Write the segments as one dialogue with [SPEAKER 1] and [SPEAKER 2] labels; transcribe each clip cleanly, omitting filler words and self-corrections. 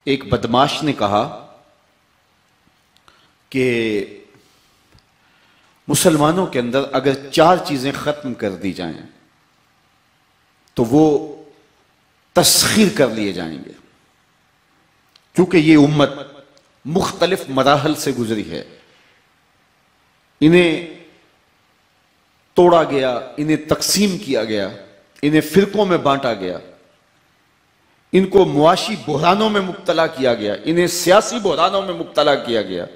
[SPEAKER 1] ایک بدماش نے کہا کہ مسلمانوں کے اندر اگر 4 چیزیں ختم کر دی جائیں تو وہ تسخیر کر لیے جائیں گے، کیونکہ یہ امت مختلف مراحل سے گزری ہے، انہیں توڑا گیا، انہیں تقسیم کیا گیا، انہیں فرقوں میں بانٹا گیا، ان کو معاشی بحرانوں میں مبتلا کیا گیا، انہیں سیاسی بحرانوں میں مبتلا کیا گیا،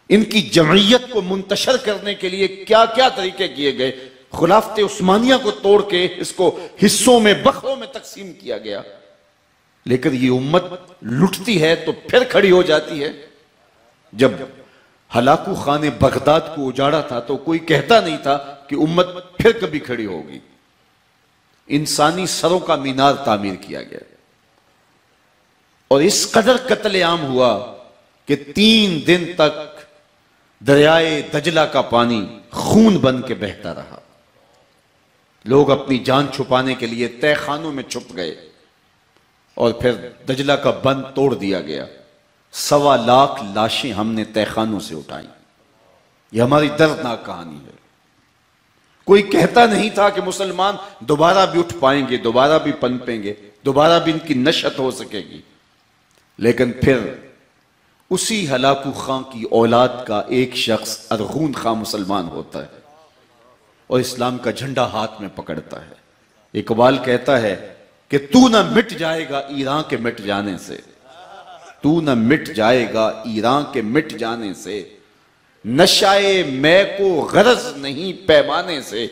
[SPEAKER 1] ان کی جمعیت کو منتشر کرنے کے لیے کیا کیا طریقے کیے گئے، خلافت عثمانیہ کو توڑ کے اس کو حصوں میں بخروں میں تقسیم کیا گیا، لیکن یہ امت لٹتی ہے تو پھر کھڑی ہو جاتی ہے۔ جب ہلاکو خان بغداد کو اجاڑا تھا تو کوئی کہتا نہیں تھا کہ امت پھر کبھی کھڑی ہوگی، انسانی سروں کا مینار تعمیر کیا گیا اور اس قدر قتل عام ہوا کہ 3 دن تک دریائے دجلہ کا پانی خون بن کے بہتا رہا، لوگ اپنی جان چھپانے کے لیے تہہ خانوں میں چھپ گئے اور پھر دجلہ کا بند توڑ دیا گیا، 1.25 لاکھ لاشیں ہم نے تہہ خانوں سے اٹھائیں۔ یہ ہماری دردناک کہانی ہے۔ کوئی کہتا نہیں تھا کہ مسلمان دوبارہ بھی اٹھ پائیں گے، دوبارہ بھی پنپیں گے، دوبارہ بھی ان کی نشأت ہو سکے گی، لیکن پھر اسی ہلاکو خان کی اولاد کا ایک شخص ارغون خان مسلمان ہوتا ہے اور اسلام کا جھنڈا ہاتھ میں پکڑتا ہے۔ اقبال کہتا ہے کہ تو نہ مٹ جائے گا ایران کے مٹ جانے سے، تو نہ مٹ جائے گا ایران کے مٹ جانے سے، نشائے میں کو غرض نہیں پیمانے سے،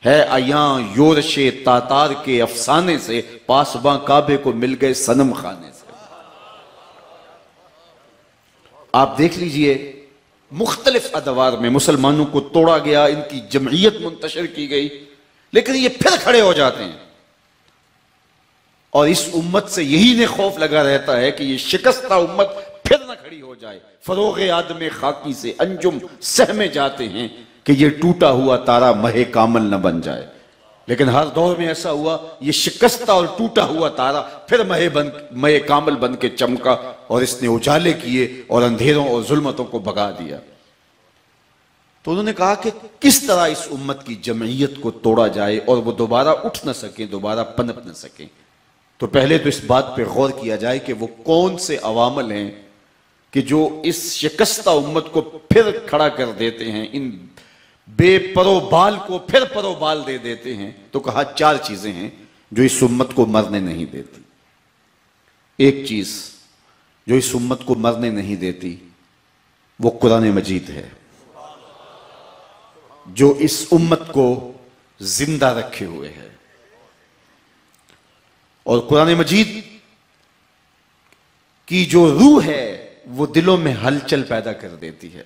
[SPEAKER 1] ہے ایاں یورش تاتار کے افسانے سے، پاسباں کعبے کو مل گئے صنم خانے سے۔ آپ دیکھ لیجئے مختلف ادوار میں مسلمانوں کو توڑا گیا، ان کی جمعیت منتشر کی گئی، لیکن یہ پھر کھڑے ہو جاتے ہیں اور اس امت سے یہی نے خوف لگا رہتا ہے کہ یہ شکستہ امت پھر نہ کھڑی ہو جائے۔ فروغ آدم خاکی سے انجم سہمے جاتے ہیں کہ یہ ٹوٹا ہوا تارا مہ کامل نہ بن جائے، لیکن ہر دور میں ایسا ہوا، یہ شکستہ اور ٹوٹا ہوا تارا پھر مہ کامل بن کے چمکا اور اس نے اجالے کیے اور اندھیروں اور ظلمتوں کو بھگا دیا۔ تو انہوں نے کہا کہ کس طرح اس امت کی جمعیت کو توڑا جائے اور وہ دوبارہ اٹھ نہ سکیں، دوبارہ پنپ نہ سکیں۔ تو پہلے تو اس بات پہ غور کیا جائے کہ وہ کون سے عوامل ہیں کہ جو اس شکستہ امت کو پھر کھڑا کر دیتے ہیں، ان بے پرو بال کو پھر پرو بال دے دیتے ہیں۔ تو کہا 4 چیزیں ہیں جو اس امت کو مرنے نہیں دیتی۔ ایک چیز جو اس امت کو مرنے نہیں دیتی وہ قرآن مجید ہے، جو اس امت کو زندہ رکھے ہوئے ہے، اور قرآن مجید کی جو روح ہے وہ دلوں میں ہلچل پیدا کر دیتی ہے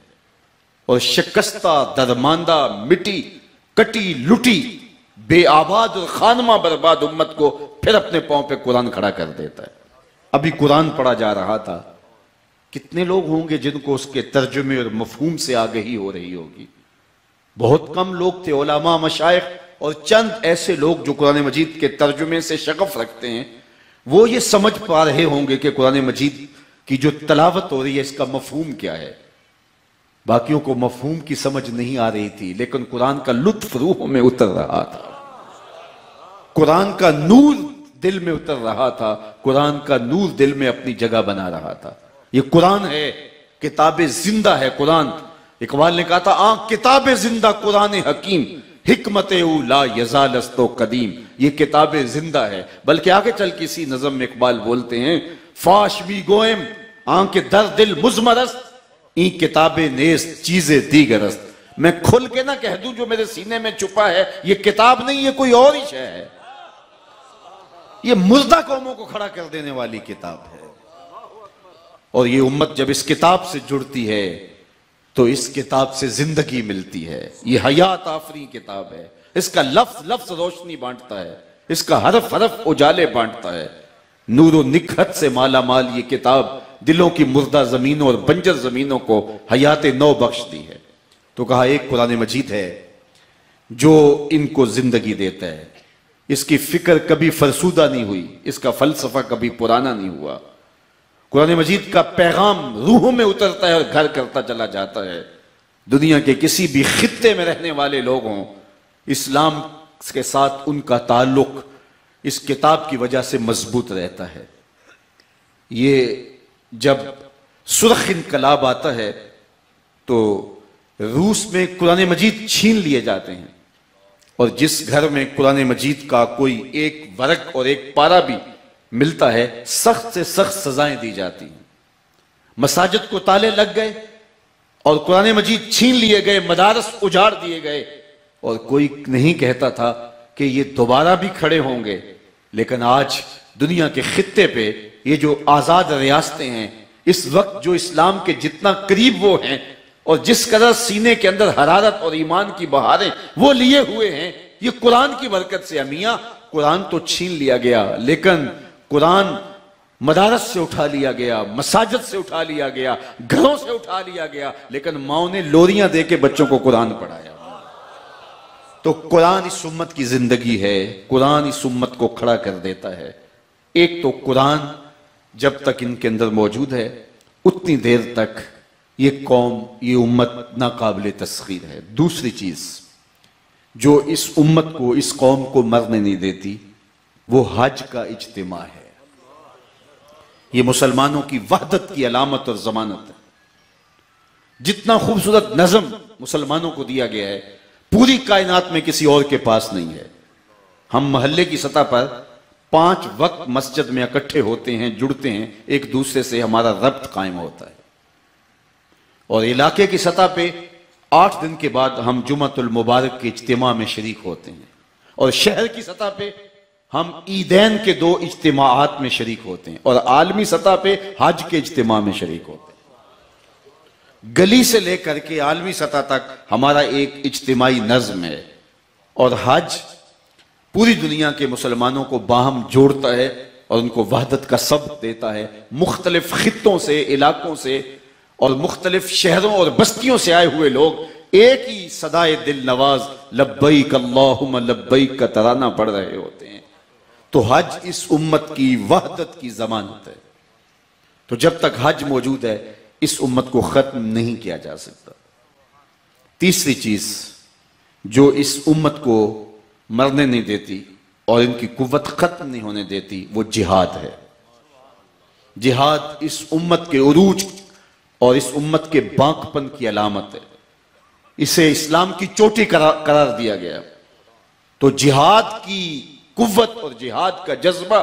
[SPEAKER 1] اور شکستہ درماندہ مٹی کٹی لٹی بے آباد اور خانمہ برباد امت کو پھر اپنے پاؤں پہ قرآن کھڑا کر دیتا ہے۔ ابھی قرآن پڑھا جا رہا تھا، کتنے لوگ ہوں گے جن کو اس کے ترجمے اور مفہوم سے آگہی ہو رہی ہوگی؟ بہت کم لوگ تھے، علماء، مشائخ اور چند ایسے لوگ جو قرآن مجید کے ترجمے سے شغف رکھتے ہیں، وہ یہ سمجھ پا رہے ہوں گے کہ قرآن مجید کی جو تلاوت ہو رہی ہے اس کا مفہوم کیا ہے۔ باقیوں کو مفہوم کی سمجھ نہیں آ رہی تھی، لیکن قرآن کا لطف روح میں اتر رہا تھا، قرآن کا نور دل میں اتر رہا تھا، قرآن کا نور دل میں اپنی جگہ بنا رہا تھا۔ یہ قرآن ہے، کتاب زندہ ہے قرآن۔ اقبال نے کہا تھا کتاب زندہ قرآن حکیم، حکمت او لا یزال است و قدیم۔ یہ کتاب زندہ ہے، بلکہ آگے چل کسی نظم میں اقبال بولتے ہیں فاش بھی گوئم کے در دل مزمرست، این کتاب نیست چیز دیگرست۔ میں کھل کے نہ کہہ دوں جو میرے سینے میں چھپا ہے یہ کتاب نہیں، یہ کوئی اور ہی شے ہے، یہ مردہ قوموں کو کھڑا کر دینے والی کتاب ہے۔ اور یہ امت جب اس کتاب سے جڑتی ہے تو اس کتاب سے زندگی ملتی ہے۔ یہ حیات آفری کتاب ہے، اس کا لفظ لفظ روشنی بانٹتا ہے، اس کا حرف حرف اجالے بانٹتا ہے۔ نور و نکھت سے مالا مال یہ کتاب دلوں کی مردہ زمینوں اور بنجر زمینوں کو حیات نو بخش دی ہے۔ تو کہا ایک قرآن مجید ہے جو ان کو زندگی دیتا ہے، اس کی فکر کبھی فرسودہ نہیں ہوئی، اس کا فلسفہ کبھی پرانا نہیں ہوا۔ قرآن مجید کا پیغام روحوں میں اترتا ہے اور گھر کرتا چلا جاتا ہے۔ دنیا کے کسی بھی خطے میں رہنے والے لوگ ہوں، اسلام کے ساتھ ان کا تعلق اس کتاب کی وجہ سے مضبوط رہتا ہے۔ یہ جب سرخ انقلاب آتا ہے تو روس میں قرآن مجید چھین لیے جاتے ہیں، اور جس گھر میں قرآن مجید کا کوئی ایک ورق اور ایک پارہ بھی ملتا ہے سخت سے سخت سزائیں دی جاتی ہیں۔ مساجد کو تالے لگ گئے اور قرآن مجید چھین لیے گئے، مدارس اجاڑ دیے گئے، اور کوئی نہیں کہتا تھا کہ یہ دوبارہ بھی کھڑے ہوں گے۔ لیکن آج دنیا کے خطے پہ یہ جو آزاد ریاستیں ہیں، اس وقت جو اسلام کے جتنا قریب وہ ہیں اور جس قدر سینے کے اندر حرارت اور ایمان کی بہاریں وہ لیے ہوئے ہیں، یہ قرآن کی برکت سے۔ میاں قرآن تو چھین لیا گیا، لیکن قرآن مدارس سے اٹھا لیا گیا، مساجد سے اٹھا لیا گیا، گھروں سے اٹھا لیا گیا، لیکن ماؤں نے لوریاں دے کے بچوں کو قرآن پڑھایا۔ تو قرآن اس امت کی زندگی ہے، قرآن اس امت کو کھڑا کر دیتا ہے۔ ایک تو قرآن جب تک ان کے اندر موجود ہے اتنی دیر تک یہ قوم، یہ امت ناقابل تسخیر ہے۔ دوسری چیز جو اس امت کو، اس قوم کو مرنے نہیں دیتی، وہ حج کا اجتماع ہے۔ یہ مسلمانوں کی وحدت کی علامت اور ضمانت ہے۔ جتنا خوبصورت نظم مسلمانوں کو دیا گیا ہے پوری کائنات میں کسی اور کے پاس نہیں ہے۔ ہم محلے کی سطح پر 5 وقت مسجد میں اکٹھے ہوتے ہیں، جڑتے ہیں، ایک دوسرے سے ہمارا ربط قائم ہوتا ہے، اور علاقے کی سطح پہ 8 دن کے بعد ہم جمعۃ المبارک کے اجتماع میں شریک ہوتے ہیں، اور شہر کی سطح پہ ہم عیدین کے 2 اجتماعات میں شریک ہوتے ہیں، اور عالمی سطح پہ حج کے اجتماع میں شریک ہوتے ہیں۔ گلی سے لے کر کے عالمی سطح تک ہمارا ایک اجتماعی نظم ہے، اور حج پوری دنیا کے مسلمانوں کو باہم جوڑتا ہے اور ان کو وحدت کا سبق دیتا ہے۔ مختلف خطوں سے، علاقوں سے اور مختلف شہروں اور بستیوں سے آئے ہوئے لوگ ایک ہی صدائے دل نواز لبیک اللہم لبیک کا ترانہ پڑھ رہے ہوتے ہیں۔ تو حج اس امت کی وحدت کی ضمانت ہے۔ تو جب تک حج موجود ہے اس امت کو ختم نہیں کیا جا سکتا۔ تیسری چیز جو اس امت کو مرنے نہیں دیتی اور ان کی قوت ختم نہیں ہونے دیتی وہ جہاد ہے۔ جہاد اس امت کے عروج اور اس امت کے بانک پن کی علامت ہے۔ اسے اسلام کی چوٹی قرار دیا گیا۔ تو جہاد کی قوت اور جہاد کا جذبہ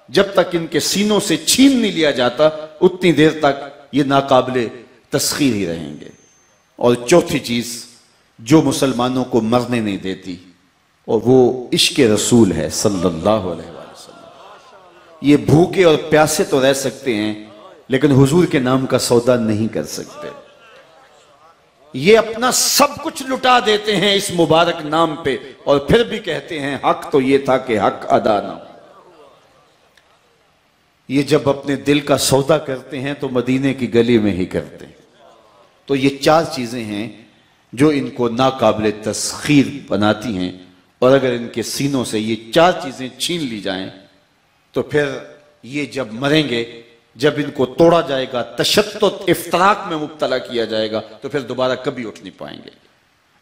[SPEAKER 1] جب تک ان کے سینوں سے چھین نہیں لیا جاتا اتنی دیر تک یہ ناقابل تسخیر ہی رہیں گے۔ اور چوتھی چیز جو مسلمانوں کو مرنے نہیں دیتی اور وہ عشق رسول ہے صلی اللہ علیہ وسلم۔ یہ بھوکے اور پیاسے تو رہ سکتے ہیں لیکن حضور کے نام کا سودا نہیں کر سکتے۔ یہ اپنا سب کچھ لٹا دیتے ہیں اس مبارک نام پہ، اور پھر بھی کہتے ہیں حق تو یہ تھا کہ حق ادا نہ ہو۔ یہ جب اپنے دل کا سودا کرتے ہیں تو مدینے کی گلی میں ہی کرتے ہیں۔ تو یہ 4 چیزیں ہیں جو ان کو ناقابل تسخیر بناتی ہیں، اور اگر ان کے سینوں سے یہ 4 چیزیں چھین لی جائیں تو پھر یہ جب مریں گے، جب ان کو توڑا جائے گا، تشتت افتراق میں مبتلا کیا جائے گا، تو پھر دوبارہ کبھی اٹھ نہیں پائیں گے۔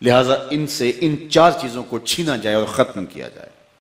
[SPEAKER 1] لہٰذا ان سے ان 4 چیزوں کو چھینا جائے اور ختم کیا جائے۔